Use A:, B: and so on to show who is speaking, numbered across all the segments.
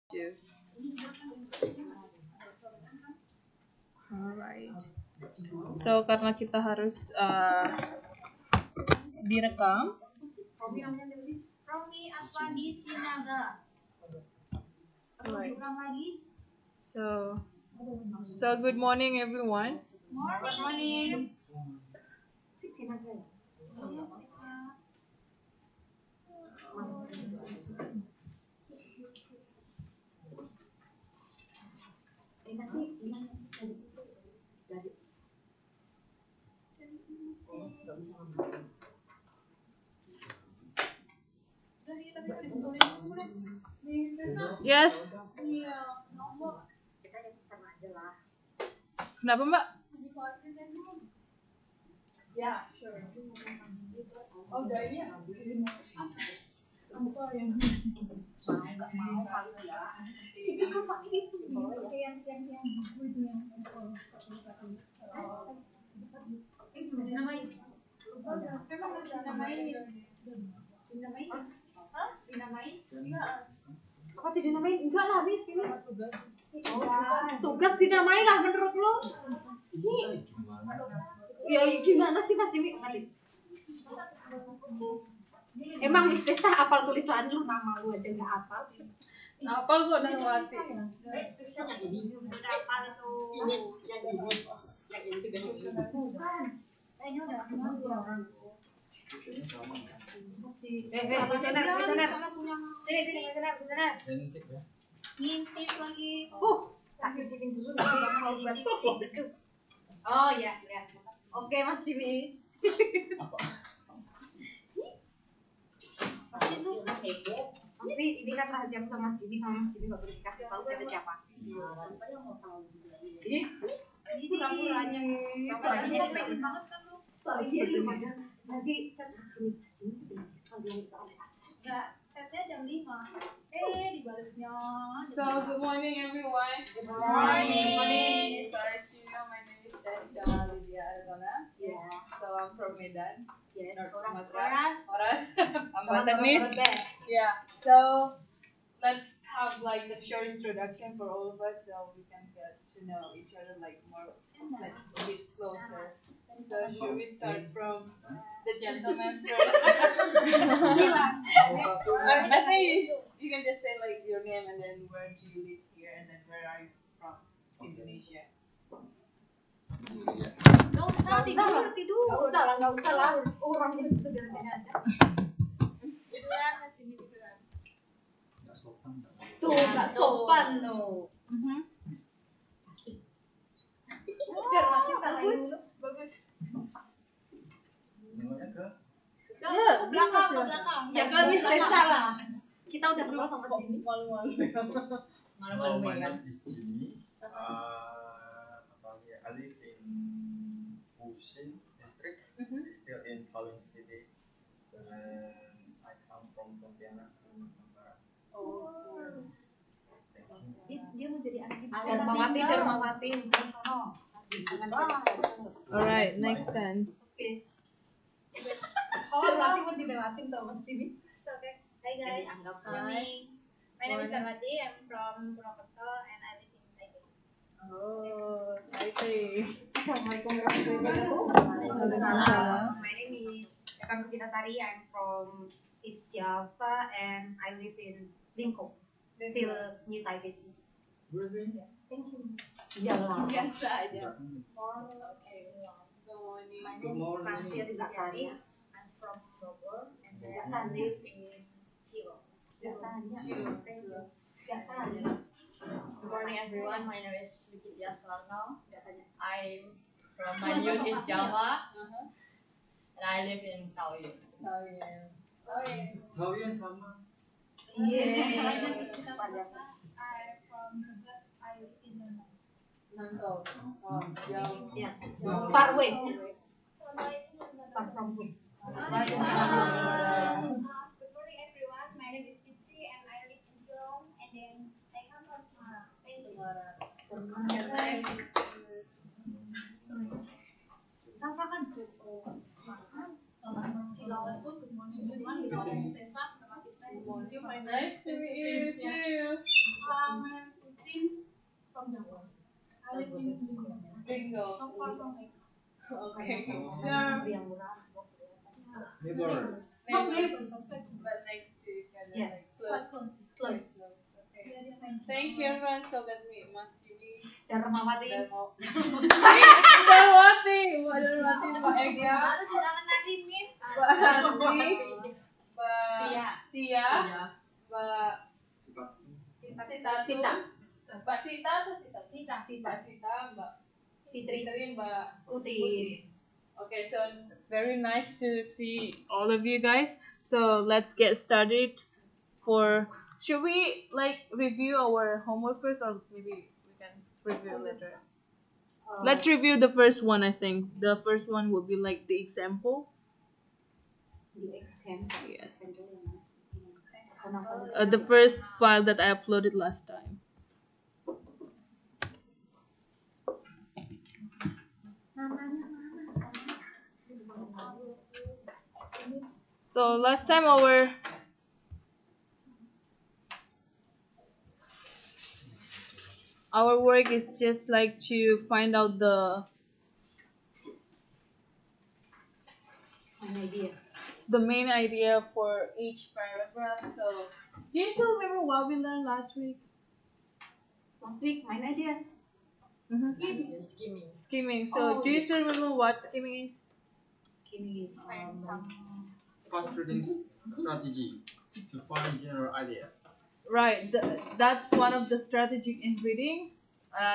A: Two. Alright. So karena kita harus direkam.
B: Romi namanya siapa sih? Romi Aswandi Sinaga.
A: Right.
B: Ulang lagi.
A: So good morning everyone.
B: Morning. Sinaga ya?
A: Yes.
B: Kita yang sama aja lah.
A: Kenapa Mbak?
C: Ya, sure. Oh, gayanya apa yang
B: Nggak mau kali ya.
C: kita kan pakai itu pakai yang buku itu yang satu.
B: Dinamain.
C: Memang harus dinamain. Dinamain? Hah? Dinamain? Enggak.
B: Apa sih dinamain? Enggak lah, habis ini.
C: Tugas.
B: Tugas dinamain lah menurut lu. Ini ya gimana sih Mas Jimmy? Emang Miss Tessa hafal tulisan lu, nama lu aja nggak hafal.
A: Hafal kok dan wati.
B: Tulisan yang ini udah hafal itu. Ini yang ini. Yang ini tugasnya bukan. Ini udah semua orang. Kuesioner. Ngintip lagi. Tak ngintipin dulu nggak mau buat. Oh ya. Oke Mas Jimmy. Nanti ini kan rahasia sama Mas Jimmy nggak boleh dikasih tahu siapa. Ini pura-puranya. Pura-puranya pengen banget kan lu. Nanti chat Jimmy kalian itu ada.
C: Enggak, chatnya jam 5. Dibalasnya.
A: So good morning everyone.
C: Good morning.
A: So as you know, my name is Tasha Lydia Arizona.
B: Yeah.
A: So I'm from Medan.
B: Yes.
A: North
B: Oras.
A: Oras. I'm Batanese.
B: Batanese.
A: Yeah. So let's have like a short introduction for all of us, so we can get to know each other like more, like a bit closer. So should we start from the gentleman first? I think you can just say like your name and then where do you live here and then where are you from Indonesia.
B: Nggak usah tidur. Nggak usah lah. Orangnya bisa jalan-jalan aja.
C: Tiduran masih tiduran.
B: Tuh, nggak sopan tuh.
C: Bagus.
A: Ya,
C: Belakang.
B: Ya kalau Miss Tessa lah. Kita udah kenal sama Jimmy.
A: Malu-malu.
D: Oh, my name is Jimmy. I live in Wuxing district, still in Kowloon City, and I come from Pontianak, Kalimantan Barat.
A: Oh.
D: Thank you.
C: Dia mau jadi anak ibu.
B: Dermawati.
A: Alright, next then.
B: Oke. Dermawati mau dilewatin tuh Mas Jimmy.
C: Okay. Hi guys.
B: Hi.
C: My name is Darmati. I'm from Purwokerto and I live in Taipei.
A: Oh, Taipei.
B: Assalamualaikum warahmatullahi wabarakatuh.
A: Waalaikumsalam.
B: My name is Rekan Sari. I'm from East Java and I live in Lingkong. Still New Taipei City.
D: Really?
B: Thank you. Iyalah.
A: Biasa aja.
C: Okay.
A: Good morning.
B: My
D: Good
B: name is
D: morning.
B: Santia Rizakari. I'm from Bogor and then I live in Chilo. Gak tanya.
E: Good morning everyone, my name is Vicky Diaswarno.
B: Gak tanya.
E: I'm from Madiun, East Java, and I live in Taoyuan.
A: Oh yeah.
D: Kalian sama?
B: Cie.
C: I'm from Tebet. I live in London.
A: Nantong. Oh, jauh.
B: Yeah. Far away.
C: Assalamualaikum.
B: Far from home.
C: Good morning everyone. My name is Fitri and I live in Silom and then I come from Semarang. Thank you.
B: Sasakan.
C: Silom. Good morning everyone. Silom.
A: Nice to meet you too.
C: Hi.
A: Bingo. Okay.
D: Neighbors.
A: Neighbors, but next to each other,
B: Yeah.
A: like close.
B: Close.
A: Okay. Thank you, everyone. Sobat Mas Jimmy.
B: Darmawati.
A: Darmawati, Mbak Darmawati, Mbak Ega,
C: Jangan nasi miss.
A: Mbak Hati, Mbak Tia, Mbak Sita, Mbak Sita atau Sita? Mbak Sita, Mbak
B: Fitri.
A: Mbak
B: Uti.
A: Okay, so very nice to see all of you guys. So let's get started. Should we like review our homework first, or maybe we can review later? Let's review the first one. I think the first one would be like the example.
B: The example.
A: Yes.
B: Example.
A: The first file that I uploaded last time. So last time our work is just like to find out the main idea for each paragraph. So do you still remember what we learned last week?
B: Last week, main idea.
E: Skimming.
A: So do you still remember what skimming is?
B: Skimming is
D: Fast reading strategy to find general idea.
A: Right, that's one of the strategy in reading.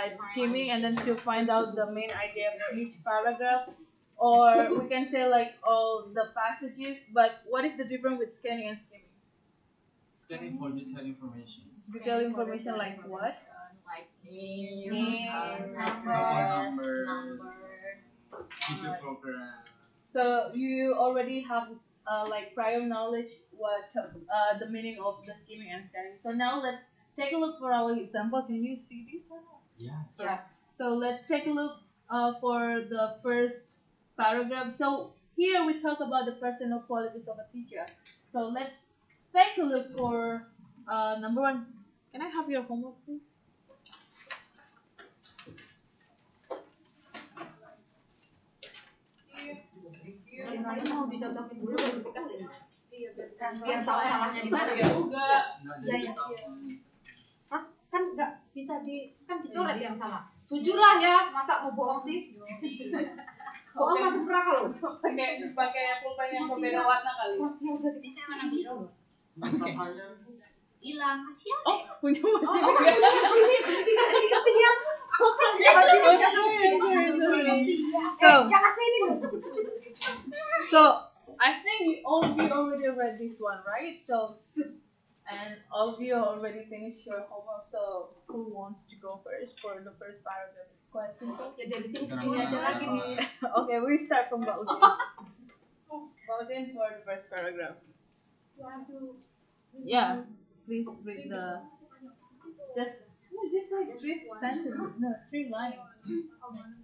A: It's skimming, and then to find out the main idea of each paragraph, or we can say like all the passages. But what is the difference with scanning and skimming?
D: Scanning for detailed information.
A: Detailed information like what?
E: Like
B: Name,
E: number.
D: Video program.
A: So you already have like prior knowledge what the meaning of the skimming and scanning. So now let's take a look for our example. Can you see this one?
D: Yes.
A: Yeah. So let's take a look for the first paragraph. So here we talk about the personal qualities of a teacher. So let's take a look for number one. Can I have your homework, please?
B: Kirain mau dicocokin dulu baru dikasih. Biar tahu salahnya di mana.
A: Enggak.
B: Iya, iya. Hah? Kan nggak bisa kan dicoret yang salah. Jujur lah ya, masa mau bohong sih? Bohong masuk neraka loh.
A: Pakai pulpen yang berbeda warna kali.
C: Biasanya warna biru.
D: Masalahnya
C: Hilang. Kasihan.
A: Oh, punya masih
B: Sini, tidak ketinggian.
A: So I think all of you already read this one, right? So and all of you already finished your homework. So who wants to go first for the first paragraph? It's quite simple.
B: Ya dari sini ke sini aja lagi nih.
A: Okay, we start from Baudin. Baudin for the first paragraph. Yeah, please read the just like 3 sentences, no 3 lines.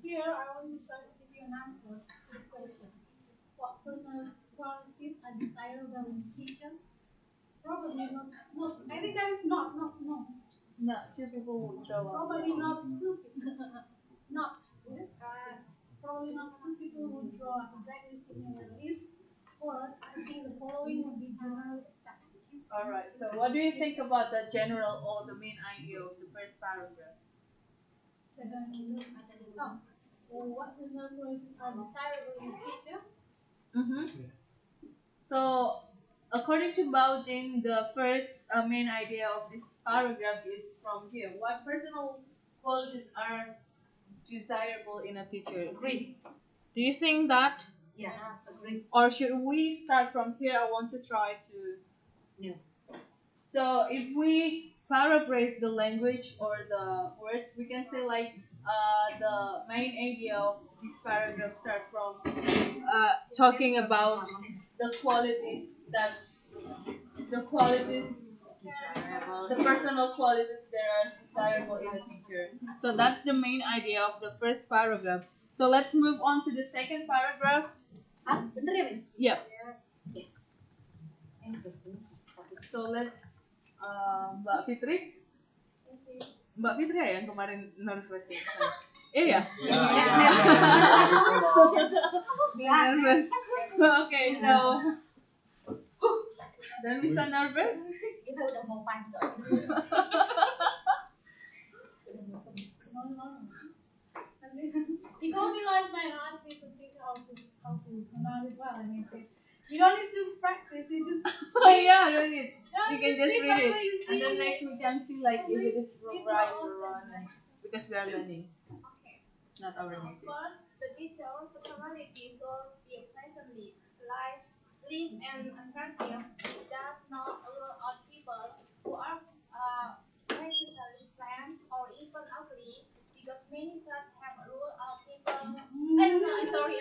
F: Here, I want to try to give you an answer to the question. What personal qualities are desirable in a teacher? Probably not. No, I think that is not. No.
A: No, 2 people will draw up.
F: Probably not 2 people. Not. Probably not 2 people would draw exactly similar list. But I think the following would be generally accepted.
A: Alright, so what do you think about the general or the main idea of the first paragraph?
F: What personal qualities are desirable in a teacher?
A: So, according to Baudin, the first main idea of this paragraph is from here. What personal qualities are desirable in a teacher?
B: Agree.
A: Do you think that?
B: Yes, agree.
A: Or should we start from here? I want to try to.
B: Yeah.
A: So if we paraphrase the language or the words, we can say like the main idea of this paragraph start from talking about the qualities, the personal qualities that are desirable in a teacher. So that's the main idea of the first paragraph. So let's move on to the second paragraph.
B: Hah? Bener ya, Miss?
A: Yeah.
B: Yes.
A: So let's Mbak Fitri. Mbak Fitri ya yang kemarin nervous ya? Iya.
D: Ya,
A: Nervous. Okay, so don't be so nervous.
E: Kita udah mau pancot.
F: She told me last night, I asked me to teach her how to pronounce it well, and I said, you don't need to practice, you just
A: Oh yeah, I don't need.
F: yeah,
A: We can just
F: speak
A: read it,
F: whatever you
A: and then
F: see.
A: next we can see like if it is right or wrong, because we are learning.
C: Okay.
A: It's not our mistake.
C: First, the teacher personality should be pleasantly live and attractive. Does not rule out people who are basically bland or even ugly, because many such have ruled out people. I'm sorry.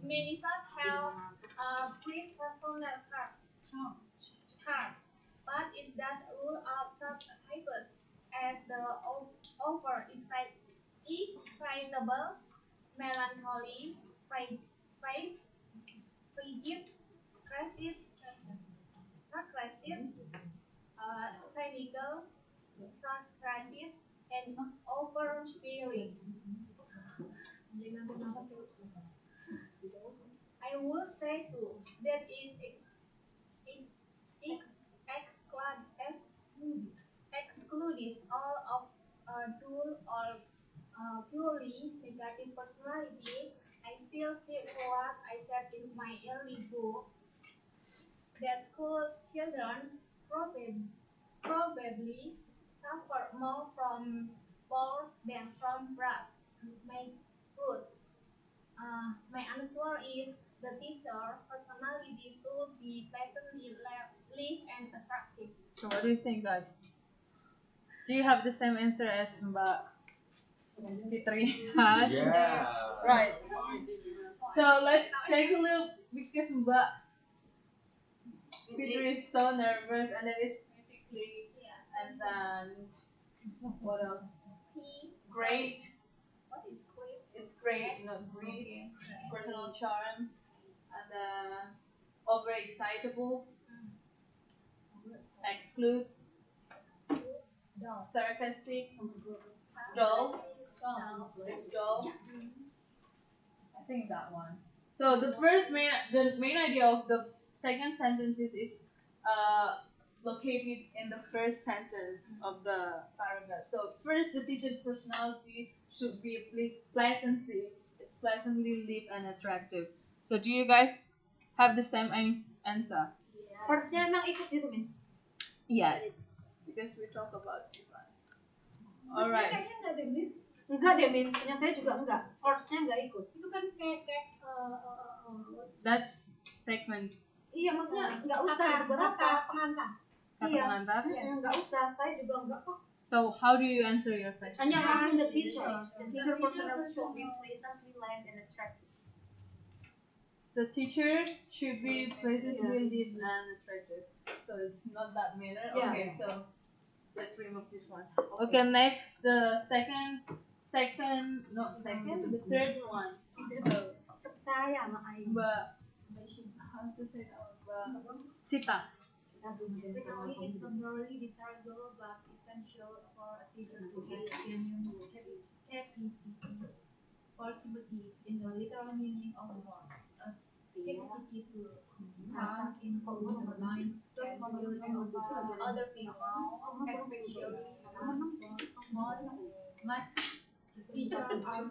C: Many such have brief personal charm, but it does rule out such types as the excitable, melancholy, frigid, crested, not crested, cynical, frustrated, and overbearing. I would say too that excludes all of dual or purely negative personality. I still stick to what I said in my early book that school children probably suffer more from bored than from brass. My good. My answer is the teacher personality should be pleasantly live and attractive.
A: So what do you think, guys? Do you have the same answer as Mbak Fitri has?
D: Yeah.
A: Right. So let's take a look because Mbak Fitri is so nervous, and then it's physically, and then what else? Great.
C: What is great?
A: It's great, greedy, personal charm, and overexcitable, excludes, sarcastic, dull. It's dull. I think that one. So the main idea of the second sentence is located in the first sentence of the paragraph. So first, the teacher's personality should be pleasantly live and attractive. So do you guys have the same answer?
B: Firstnya emang ikut gitu, Miss?
A: Yes. Because we talk about this one. Alright.
F: Kayaknya nggak deh, Miss.
B: Enggak deh, Miss. Punya saya juga enggak. Firstnya enggak ikut.
F: Itu kan kayak
A: That's sequence.
B: Iya, maksudnya enggak usah
F: kata
B: beberapa.
F: pengantar.
A: Kata
B: Iya.
A: pengantar.
B: Enggak usah. Saya juga enggak kok.
A: So how do you answer your question?
B: Hanya asking the teacher. The teacher personality should be pleasantly live and attractive.
A: The teacher should be pleasantly live and attractive. So it's not that matter.
B: Yeah.
A: Okay, so let's remove this one. Okay, next the the third one. So
B: Saya sama Aing.
A: how to say that? Sita.
C: Secondly, it's not morally desirable but essential for a teacher to have genuine capacity, possibility in the literal meaning of the word, a capacity to sound in the mind and ability of other people, especially most teachers are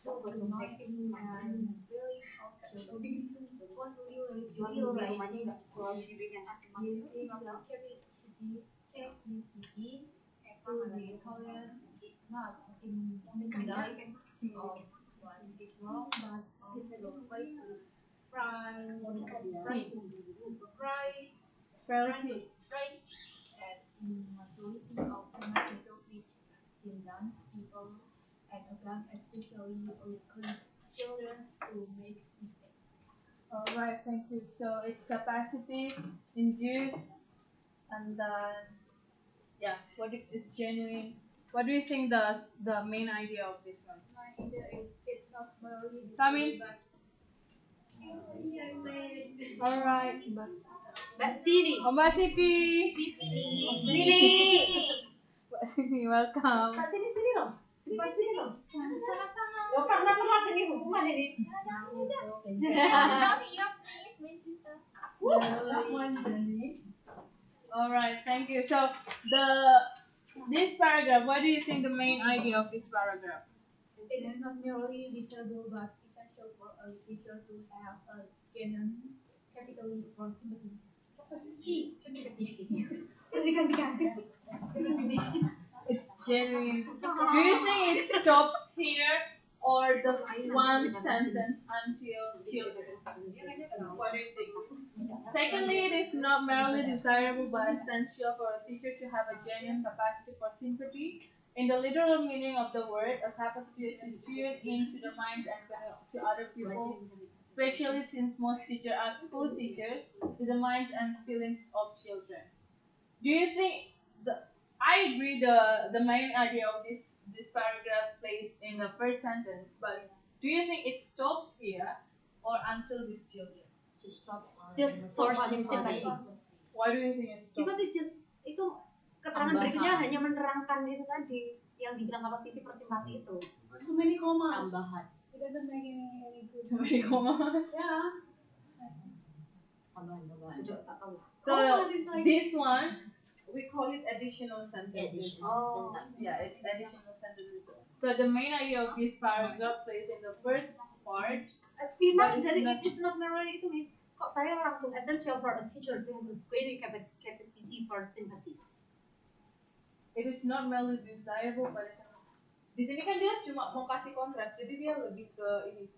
C: so to not and really using the capacity to be tolerant, not in indicting of what is wrong, but also pride and immaturity of practical which hinders people and again especially children who make mistakes.
A: Alright, thank you. So it's capacity, induce, and then what if it's genuine? What do you think the main idea of this one?
C: My idea is it's not morally
A: Samin?
C: but
A: Alright.
B: Mbak Sini.
A: Mbak Siti.
B: Sini.
A: Mbak Welcome.
B: Kak, sini loh. Sini loh. Loh, karena berat ini hubungan ini.
A: All right, thank you. So this paragraph, what do you think the main idea of this paragraph?
F: It is not merely desirable but essential for a teacher to have a genuine capital for sympathy.
A: It's genuine. Do you think it stops here or the one sentence until children? What do you think? Secondly, it is not merely desirable but essential for a teacher to have a genuine capacity for sympathy. In the literal meaning of the word, a capacity to tune into the minds and feelings to other people, especially since most teachers are school teachers, to the minds and feelings of children. Do you think I agree the main idea of this paragraph plays in the first sentence, but do you think it stops here or until these children?
B: Just for sympathy.
A: Why do you think it stops?
B: Because itu keterangan berikutnya hanya menerangkan itu tadi yang dibilang capacity for sympathy itu.
F: So many commas.
E: Tambahan.
F: It doesn't make any good.
A: Too many commas.
F: Yeah.
E: Tambahan.
B: Sudah tak tahu.
A: So this one we call it additional sentences. Yeah, it's additional sentences. So the main idea of this paragraph plays in the first part.
B: Final dari it is not merely itu Miss. Kok saya langsung essential for a teacher to have a great capacity for sympathy.
A: It is not merely desirable, but di sini kan dia cuma mau kasih kontras, jadi dia lebih ke ini.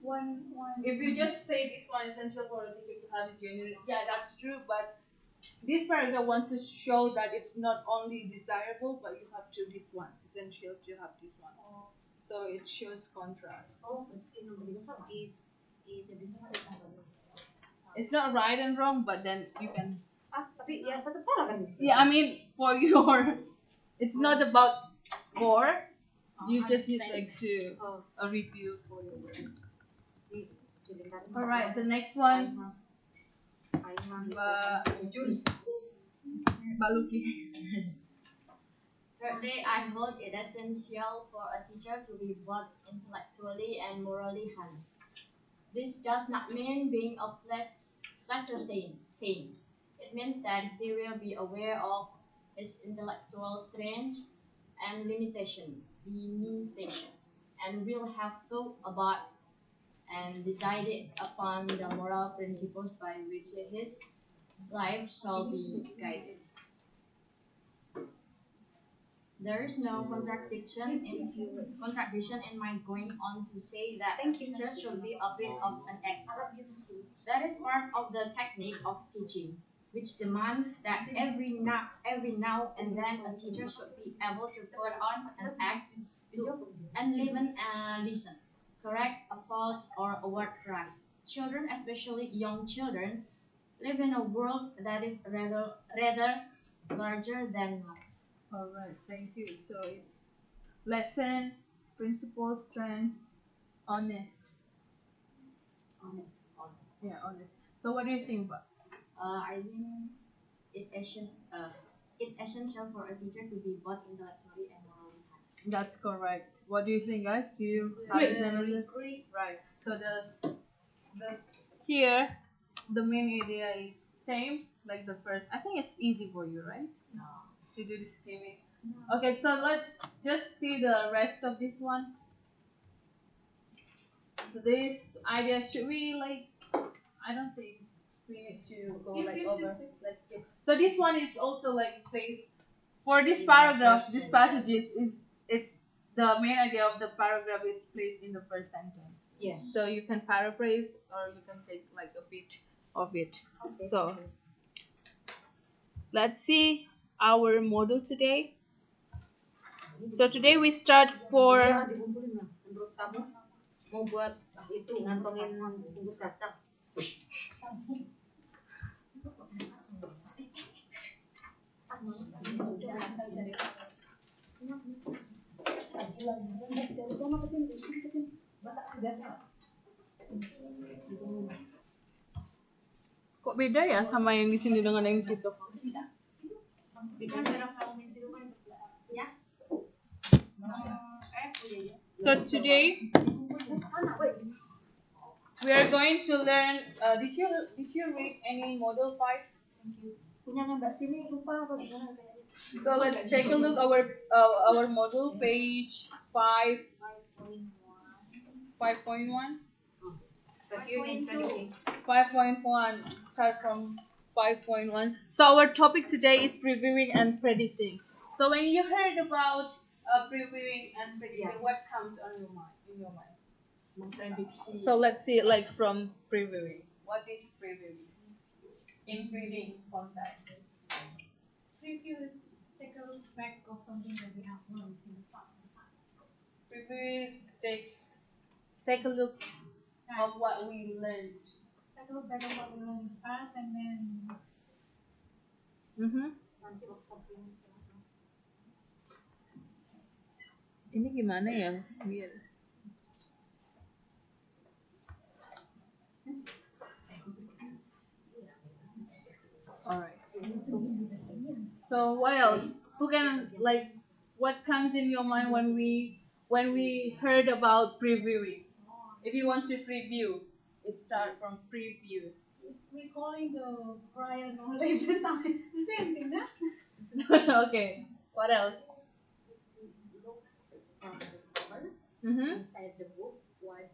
F: One.
A: If you just say this one essential for a teacher to have a genuine, yeah, that's true. But this paragraph wants to show that it's not only desirable, but you have to this one essential to have this one. So it shows contrast. It's not right and wrong, but then you can.
B: Tapi ya tetap salah kan?
A: Yeah, I mean for your, it's not about score. You just use like to a review for your work. All right, the next one. Baluki.
E: Thirdly, I hold it essential for a teacher to be both intellectually and morally honest. This does not mean being a lesser saint. It means that he will be aware of his intellectual strength and limitations, and will have thought about and decided upon the moral principles by which his life shall be guided. There is no contradiction in my going on to say that teachers should be a bit of an actor. That is part of the technique of teaching, which demands that every now and then a teacher should be able to put on an act and listen, correct a fault or a word right. Children, especially young children, live in a world that is rather larger than life.
A: All right, thank you. So it's lesson, principle, strength, honest. Yeah, honest. So what do you think about?
E: I think it's essential for a teacher to be both intellectually and morally honest.
A: That's correct. What do you think, guys? Do you have this analysis? Right. So the here the main idea is same like the first. I think it's easy for you, right?
E: No.
A: To do the scheming. Okay, so let's just see the rest of this one. This idea, should we like? I don't think we need to go over. Let's see. So this one is also like placed for this paragraph. This passages is it. The main idea of the paragraph is placed in the first sentence.
B: Yes.
A: So you can paraphrase or you can take like a bit of it.
B: Okay.
A: So let's see our model today. So today we start for
B: Dikumpulin lah. Menurut kamu mau buat itu ngantongin bungkus kacang? Dari sana ke sini. Biasa.
A: kok beda ya sama yang di sini dengan yang di situ?
B: Di kamera sama di situ kan
A: So today we are going to learn. Did you read any model 5?
B: Punya Mbak sini lupa apa gimana kayak.
A: So let's take a look our model page 5.1.
B: So here in 20.
A: 5.1. Start from 5.1. So our topic today is previewing and predicting. So when you heard about previewing and predicting,
B: Yeah.
A: what comes on your mind? In your mind.
B: Memprediksi.
A: So let's see, like from previewing. What is previewing? In reading context.
F: Review is take a look back of something that we have learned in the past.
A: Preview is take a look of what we learned.
F: Take a look back of what we learned in the past and then
B: Nanti of course ini sekarang.
A: Ini gimana ya? Biar. Alright. So what else? Who can what comes in your mind when we heard about previewing? If you want to preview, it start from preview.
F: recalling the prior knowledge. The same thing, no?
A: Okay. What else?
B: Look from the cover inside the book what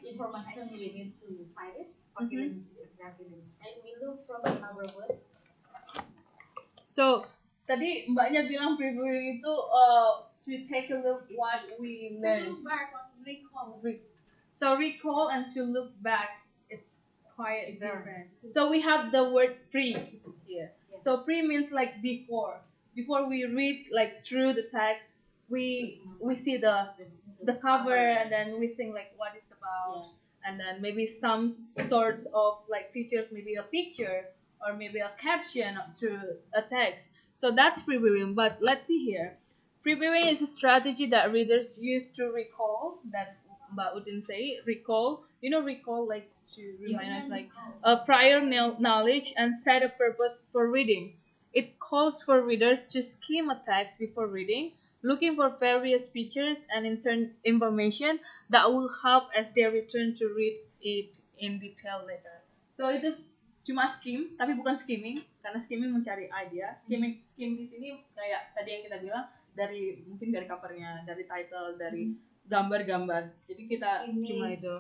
B: information we need to find it or even exactly. And we look from the cover was.
A: So tadi mbaknya bilang previewing itu to take a look what we
F: To
A: learned.
F: look back on recall.
A: So recall and to look back, it's quite
B: Very.
A: different. So we have the word pre here.
B: Yeah.
A: So pre means like before. Before we read like through the text, we see the cover and then we think like what it's about, and then maybe some sorts of like features, maybe a picture or maybe a caption to a text. So that's previewing. But let's see here. Previewing is a strategy that readers use to recall, that Mbak Udin say, recall. You know, recall like to remind us like a prior knowledge and set a purpose for reading. It calls for readers to skim a text before reading, looking for various features and information that will help as they return to read it in detail later. So itu cuma skim, tapi bukan skimming, karena skimming mencari idea. Skim di sini kayak tadi yang kita bilang mungkin dari covernya, dari title, dari gambar-gambar. Jadi kita cuma itu.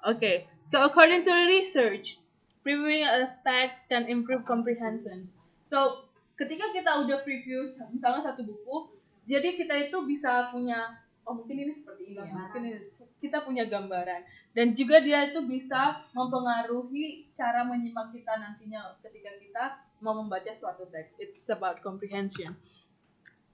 A: Okay, so according to the research, previewing a text can improve comprehension. So ketika kita udah preview misalnya satu buku, jadi kita itu bisa punya mungkin ini seperti ini ya, mungkin ini, kita punya gambaran, dan juga dia itu bisa mempengaruhi cara menyimak kita nantinya ketika kita mau membaca suatu teks. It's about comprehension.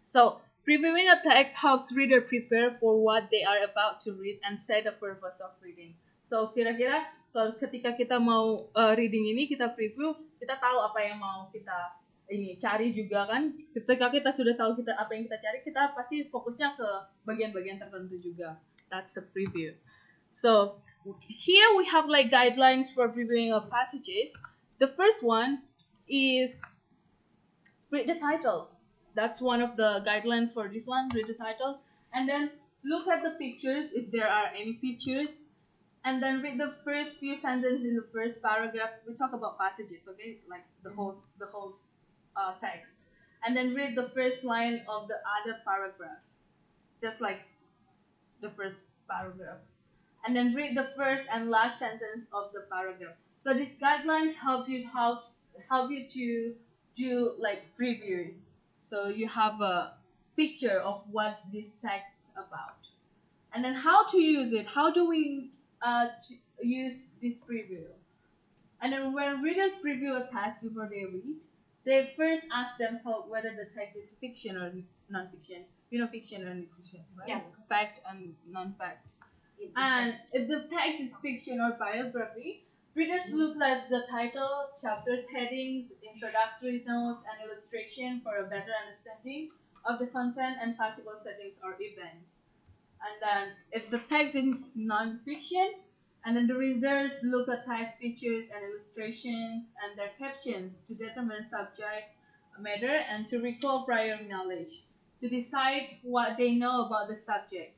A: So previewing a text helps reader prepare for what they are about to read and set the purpose of reading. So kira-kira kalau ketika kita mau reading ini, kita preview, kita tahu apa yang mau kita ini cari juga kan. Ketika kita sudah tahu apa yang kita cari, kita pasti fokusnya ke bagian-bagian tertentu juga. That's a preview. So here we have like guidelines for previewing of passages. The first one is read the title. That's one of the guidelines for this one. Read the title and then look at the pictures if there are any pictures, and then read the first few sentences in the first paragraph. We talk about passages, okay, like the whole text, and then read the first line of the other paragraphs, just like the first paragraph, and then read the first and last sentence of the paragraph. So these guidelines help you to do like previewing. So you have a picture of what this text is about. And then how to use it. How do we use this preview? And then when readers preview a text before they read, they first ask themselves whether the text is fiction or non-fiction. You know fiction or non-fiction, right?
B: Yeah.
A: Fact and non-fact. And if the text is fiction or biography, readers look at the title, chapters, headings, introductory notes, and illustration for a better understanding of the content and possible settings or events. And then if the text is non-fiction, and then the readers look at text features and illustrations and their captions to determine subject matter and to recall prior knowledge. to decide what they know about the subject.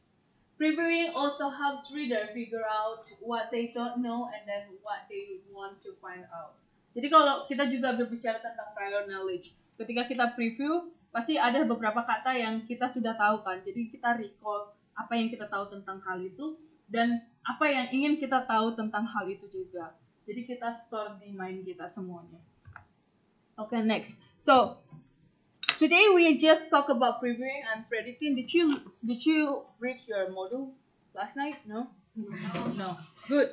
A: Previewing also helps reader figure out what they don't know and then what they want to find out. Jadi kalau kita juga berbicara tentang prior knowledge, ketika kita preview pasti ada beberapa kata yang kita sudah tahu kan. Jadi kita recall apa yang kita tahu tentang hal itu dan apa yang ingin kita tahu tentang hal itu juga. Jadi kita store di mind kita semuanya. Okay, next. So today we just talk about previewing and predicting. Did you read your module last night? No. No. Good.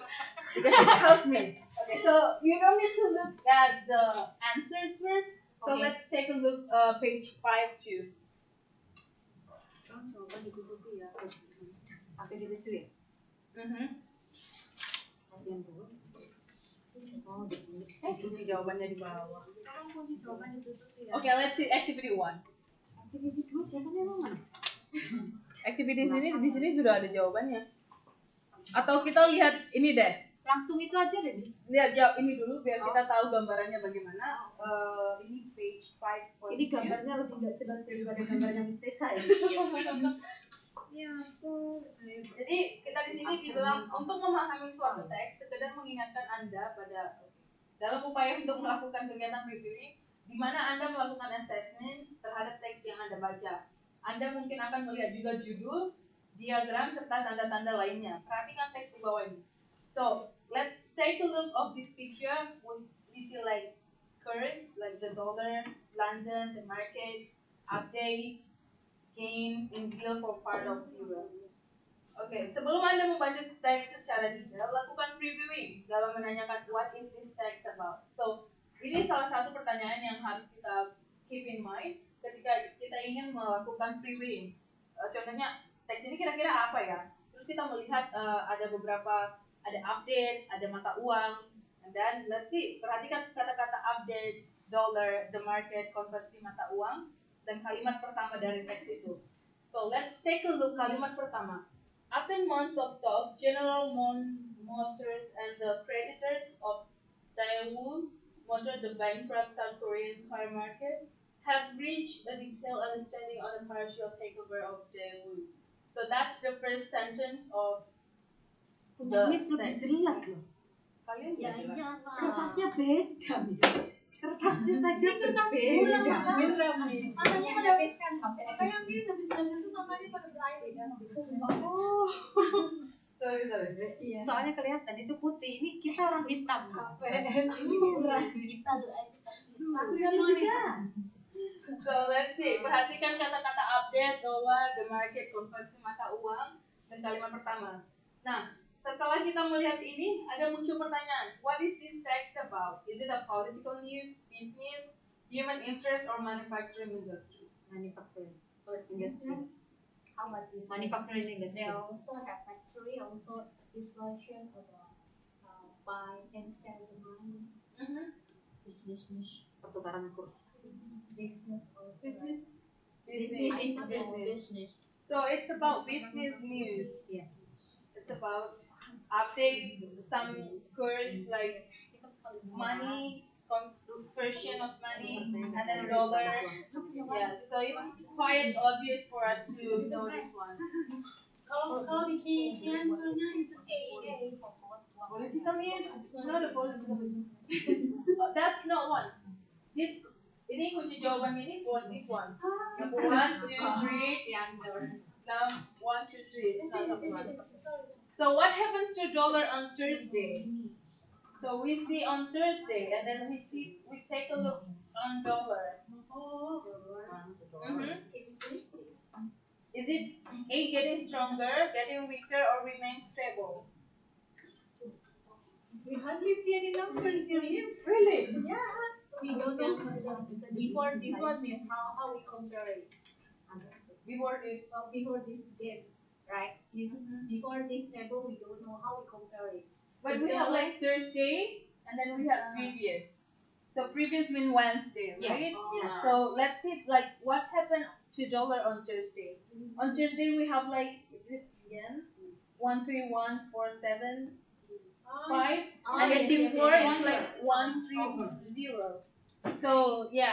A: Because it helps me. Okay, so you don't need to look at the answers first. So
B: Okay.
A: let's take a look page 5 too.
B: Coba ditutupi ya. Sampai gitu ya. Bagian dua. Oh, ditulis.
A: Kunci jawabannya di bawah.
B: Tolong kunci jawaban ditutupi ya.
A: Okay, let's see activity 1.
B: Activity dua siapa nih mana?
A: Activity di sini sudah ada jawabannya. Atau kita lihat ini deh.
B: Langsung itu aja deh.
A: Lihat jawab ini dulu biar kita tahu gambarannya bagaimana. Ini page 5.
B: Ini gambarnya lebih nggak jelas daripada gambarnya mistake saya.
A: Ya, jadi kita di sini dibilang untuk memahami suatu teks, sekedar mengingatkan Anda pada dalam upaya untuk melakukan kegiatan previewing, di mana Anda melakukan assessment terhadap teks yang Anda baca. Anda mungkin akan melihat juga judul, diagram serta tanda-tanda lainnya. Perhatikan teks di bawah ini. So, let's take a look of this picture. We see like curves, like the dollar, London, the markets, update, gains in deal for part of Europe. Oke, sebelum Anda membaca teks secara detail, lakukan previewing dalam menanyakan what is this text about. So, ini salah satu pertanyaan yang harus kita keep in mind ketika kita ingin melakukan previewing. Contohnya, teks ini kira-kira apa ya? Terus kita melihat ada beberapa, ada update, ada mata uang, dan let's see, perhatikan kata-kata update, dollar, the market, konversi mata uang, dan kalimat pertama dari teks itu. So let's take a look kalimat pertama. After months of talk, General Motors and the creditors of Daewoo Motor, the bankrupt South Korean car market, have reached a detailed understanding on the partial takeover of Daewoo. So that's the first sentence of the
B: Miss lebih
A: text.
B: jelas loh.
A: Kalian
C: Ya
A: jelas?
C: iya Pak.
B: Kertasnya beda. Kertasnya saja berbeda.
C: Makanya pada makanya Miss habis belanja susu makanya pada berair.
A: Oh. Sorry.
C: Iya.
B: Soalnya kelihatan itu putih. Ini kita orang hitam.
C: Ini murah bisa tuh aja.
A: So let's see. Perhatikan kata-kata update, dollar, the market, konversi mata uang, dan kalimat pertama. Nah, setelah kita melihat ini, ada muncul pertanyaan. What is this text about? Is it a political news, business, human interest, or manufacturing industries?
B: Manufacturing plus industry.
C: How about this?
B: Manufacturing industry.
C: They also have factory, also inflation about buy and sell the money.
B: Business news. Pertukaran kurs.
C: Business also.
A: Business.
B: Business.
A: So it's about business news.
B: Yeah.
A: It's about update some course like money, conversion of money, and then dollar. Yeah, so it's quite obvious for us to know this one.
C: Kalau di kian soalnya itu A.
A: Political news? It's not a political news. That's not one. Ini kunci jawaban ini for this one. Number 1, 2, 3, now 1, 2, 3. It's not that one. So what happens to dollar on Thursday? So we see on Thursday, and then we take a look on dollar. Is it A, getting stronger, getting weaker, or remain stable?
C: We hardly see any numbers here.
A: Really?
C: Yeah. We don't know before this one is how we compare it.
A: Before this.
C: Before this date, right? Before this table, we don't know how we compare it.
A: But we have like Thursday, and then we have previous. So previous mean Wednesday, right?
B: Yeah.
A: So let's see, like what happened to dollar on Thursday. On Thursday we have like, is it yen? 13147 5, and then before it's like 130. So yeah.